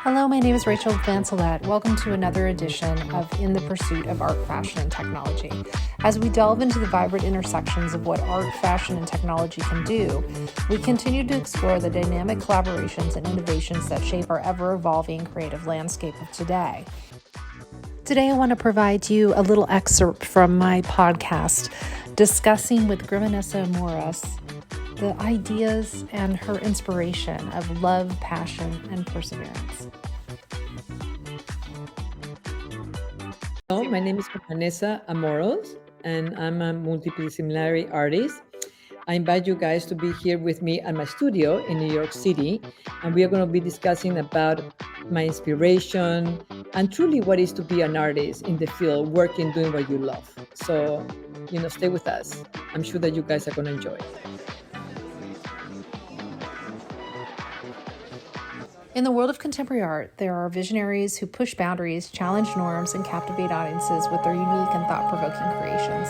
Hello, my name is Rachel Vancelette. Welcome to another edition of In the Pursuit of Art, Fashion, and Technology. As we delve into the vibrant intersections of what art, fashion, and technology can do, we continue to explore the dynamic collaborations and innovations that shape our ever-evolving creative landscape of today. Today, I want to provide you a little excerpt from my podcast discussing with Grimanesa Amoros the ideas and her inspiration of love, passion, and perseverance. Hello, my name is Grimanesa Amoros, and I'm a multidisciplinary artist. I invite you guys to be here with me at my studio in New York City, and we are going to be discussing about my inspiration and truly what it is to be an artist in the field, working, doing what you love. So, stay with us. I'm sure that you guys are going to enjoy it. In the world of contemporary art, there are visionaries who push boundaries, challenge norms, and captivate audiences with their unique and thought-provoking creations.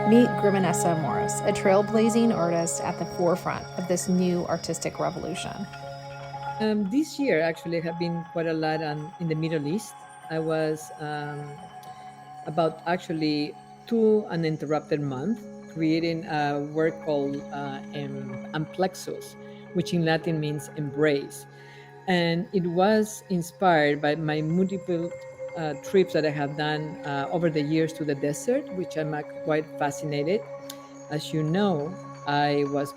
Meet Grimanesa Amoros, a trailblazing artist at the forefront of this new artistic revolution. This year, actually, I have been quite a lot in the Middle East. I was about actually 2 uninterrupted months creating a work called Amplexus, which in Latin means embrace. And it was inspired by my multiple trips that I have done over the years to the desert, which I'm quite fascinated. As you know, I was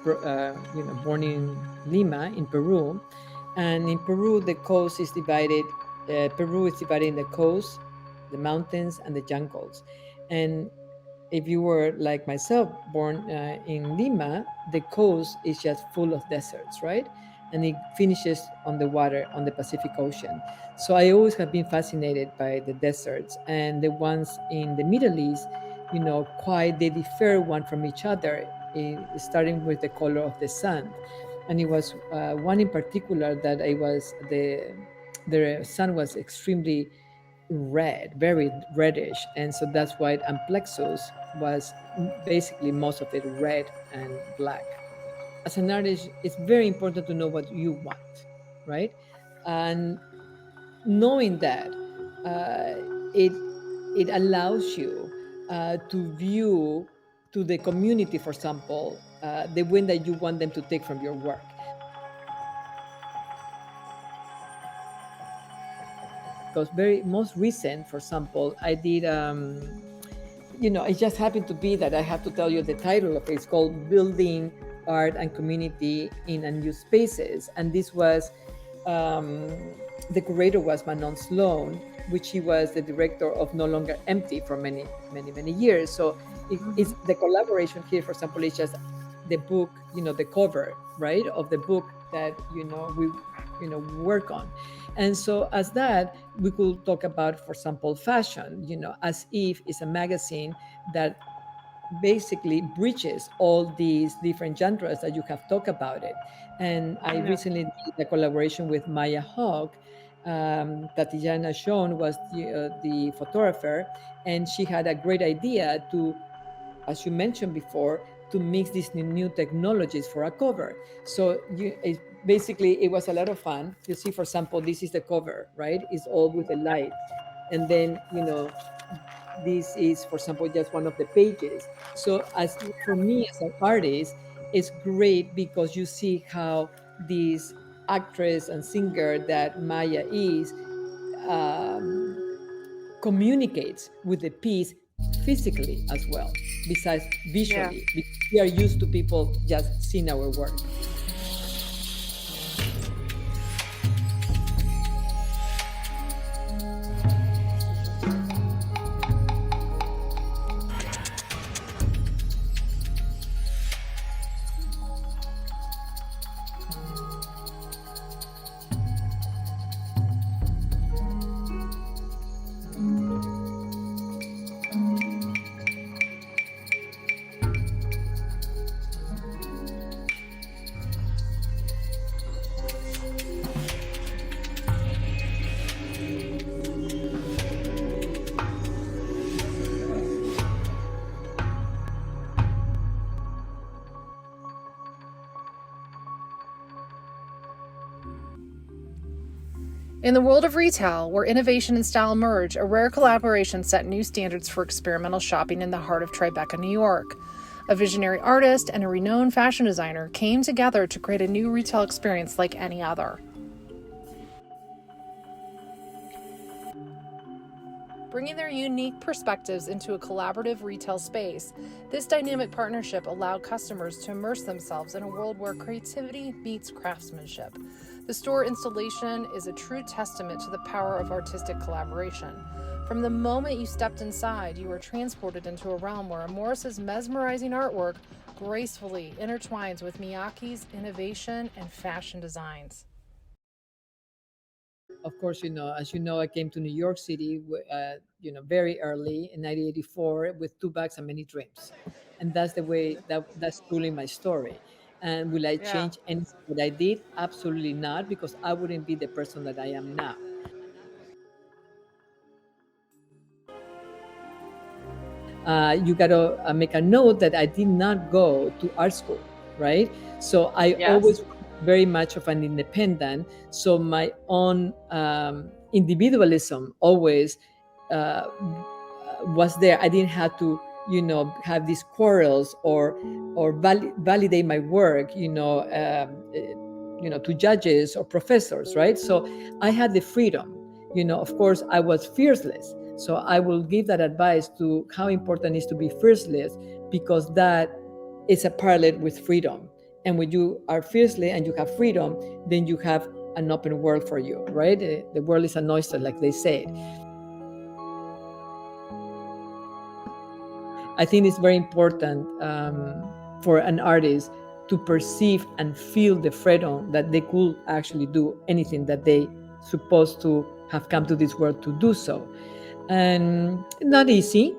born in Lima, in Peru, and in Peru the coast is divided. Peru is divided in the coast, the mountains, and the jungles. And if you were like myself, born in Lima, the coast is just full of deserts, right? And it finishes on the water, on the Pacific Ocean. So I always have been fascinated by the deserts and the ones in the Middle East, quite they differ one from each other, starting with the color of the sand. And it was one in particular that the sun was extremely red, very reddish, and so that's why Amplexus was basically most of it red and black. As an artist, it's very important to know what you want, right? And knowing that, it allows you to view to the community, for example, the way that you want them to take from your work. Because very most recent, for example, I did it just happened to be that I have to tell you the title of it. It's called Building Art and Community in Unused Spaces. And this was, the curator was Manon Sloan, which she was the director of No Longer Empty for many, many, many years. So it's the collaboration here, for example, is just the book, the cover, right, of the book that, we, work on. And so as that, we could talk about, for example, fashion, As If is a magazine that basically bridges all these different genres that you have talked about it. And I recently did a collaboration with Maya Hawke. Tatiana Schoen was the photographer, and she had a great idea to, as you mentioned before, to mix these new technologies for a cover. So basically, it was a lot of fun. You see, for example, this is the cover, right? It's all with the light. And then, this is, for example, just one of the pages. So as for me as an artist, it's great because you see how this actress and singer that Maya is um, communicates with the piece physically as well, besides visually. Because we are used to people just seeing our work. In the world of retail, where innovation and style merge, a rare collaboration set new standards for experimental shopping in the heart of Tribeca, New York. A visionary artist and a renowned fashion designer came together to create a new retail experience like any other. Bringing their unique perspectives into a collaborative retail space, this dynamic partnership allowed customers to immerse themselves in a world where creativity meets craftsmanship. The store installation is a true testament to the power of artistic collaboration. From the moment you stepped inside, you were transported into a realm where Amoros' mesmerizing artwork gracefully intertwines with Miyake's innovation and fashion designs. Of course, as you know, I came to New York City, very early in 1984 with two bags and many dreams, and that's the way that's truly my story. And will I Yeah. change anything that I did? Absolutely not, because I wouldn't be the person that I am now. You got to make a note that I did not go to art school, right? So I Yes. always very much of an independent. So my own individualism always was there. I didn't have to, have these quarrels or validate my work, to judges or professors, right? So I had the freedom. Of course, I was fearless. So I will give that advice to how important it is to be fearless, because that is a parallel with freedom. And when you are fearless and you have freedom, then you have an open world for you, right? The world is an oyster, like they say. I think it's very important for an artist to perceive and feel the freedom that they could actually do anything that they supposed to have come to this world to do so. And not easy.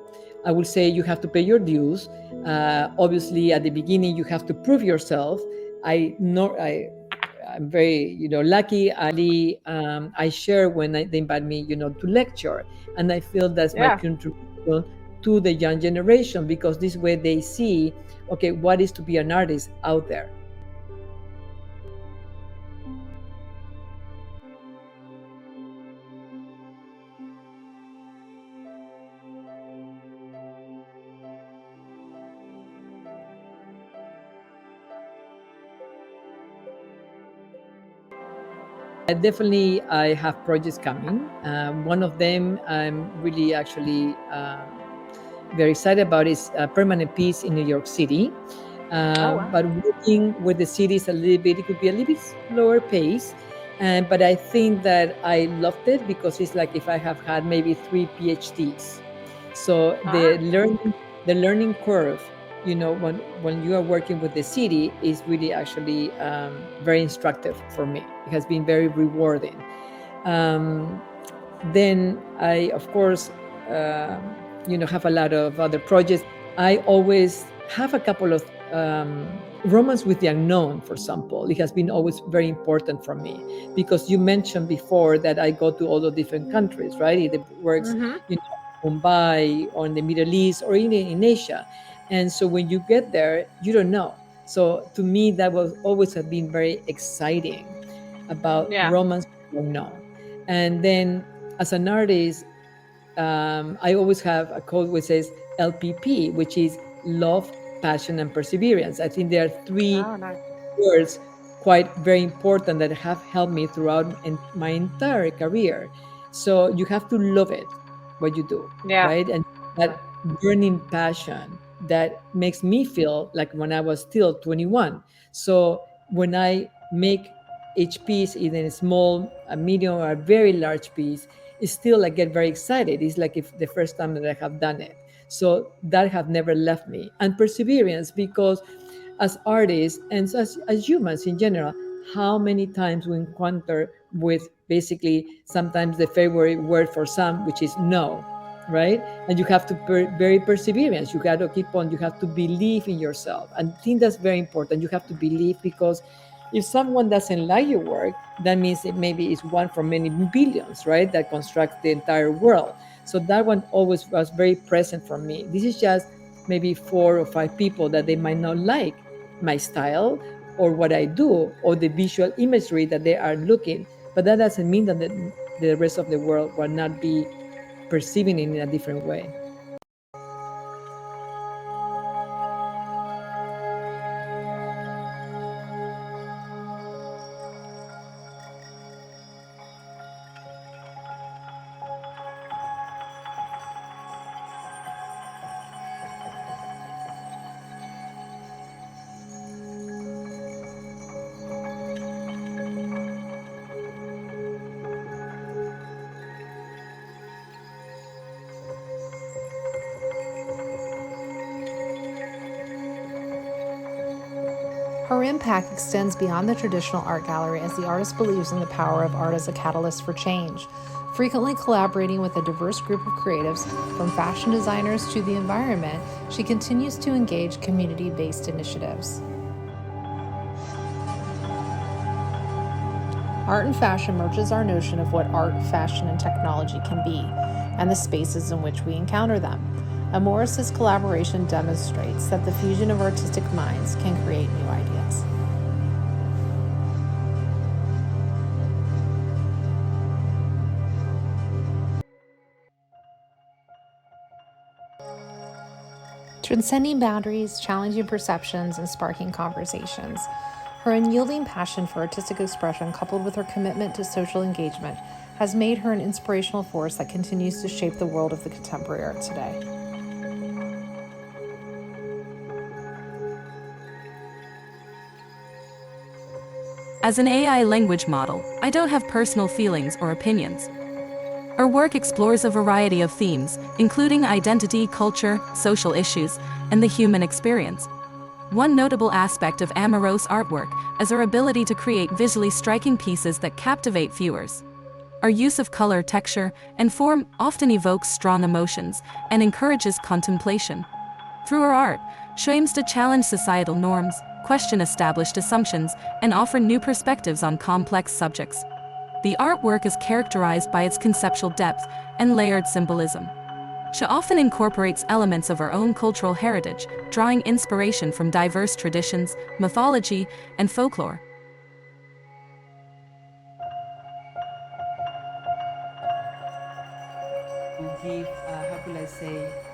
I would say you have to pay your dues. Obviously, at the beginning, you have to prove yourself. I know I'm very, lucky. I share when they invite me, to lecture, and I feel that's my Yeah. contribution to the young generation, because this way they see, okay, what is to be an artist out there. Definitely, I have projects coming. One of them I'm really actually very excited about is a permanent piece in New York City. Oh, wow. But working with the cities a little bit, it could be a little bit slower pace. But I think that I loved it because it's like if I have had maybe three PhDs. So Ah. the learning curve, when you are working with the city, is really actually very instructive for me. It has been very rewarding. Um, then I, of course, have a lot of other projects. I always have a couple of romance with the unknown, for example. It has been always very important for me, because you mentioned before that I go to all the different countries, right? It works, Mm-hmm. Mumbai or in the Middle East or even in Asia. And so when you get there, you don't know. So to me, that was always have been very exciting about Yeah. romance with the unknown. And then as an artist, I always have a code which says LPP, which is love, passion, and perseverance. I think there are three Oh, nice. words quite very important that have helped me throughout my entire career. So you have to love it, what you do, Yeah. right? And that burning passion that makes me feel like when I was still 21. So when I make each piece, either a small, a medium, or a very large piece, it's still I get very excited. It's like if the first time that I have done it. So that have never left me. And perseverance, because as artists and as humans in general, how many times we encounter with basically sometimes the favorite word for some, which is no, right? And you have to very perseverance. You got to keep on. You have to believe in yourself, and I think that's very important. You have to believe, because if someone doesn't like your work, that means it maybe it's one from many billions, right? That constructs the entire world. So that one always was very present for me. This is just maybe four or five people that they might not like my style or what I do or the visual imagery that they are looking. But that doesn't mean that the rest of the world will not be perceiving it in a different way. Her impact extends beyond the traditional art gallery as the artist believes in the power of art as a catalyst for change. Frequently collaborating with a diverse group of creatives, from fashion designers to the environment, she continues to engage community-based initiatives. Art and fashion merges our notion of what art, fashion, and technology can be, and the spaces in which we encounter them. Amoros' collaboration demonstrates that the fusion of artistic minds can create new ideas. Transcending boundaries, challenging perceptions, and sparking conversations. Her unyielding passion for artistic expression, coupled with her commitment to social engagement, has made her an inspirational force that continues to shape the world of the contemporary art today. As an AI language model, I don't have personal feelings or opinions. Our work explores a variety of themes, including identity, culture, social issues, and the human experience. One notable aspect of Amoros artwork is our ability to create visually striking pieces that captivate viewers. Our use of color, texture, and form often evokes strong emotions and encourages contemplation. Through our art, she aims to challenge societal norms, question established assumptions, and offer new perspectives on complex subjects. The artwork is characterized by its conceptual depth and layered symbolism. She often incorporates elements of her own cultural heritage, drawing inspiration from diverse traditions, mythology, and folklore. To give, how could I say,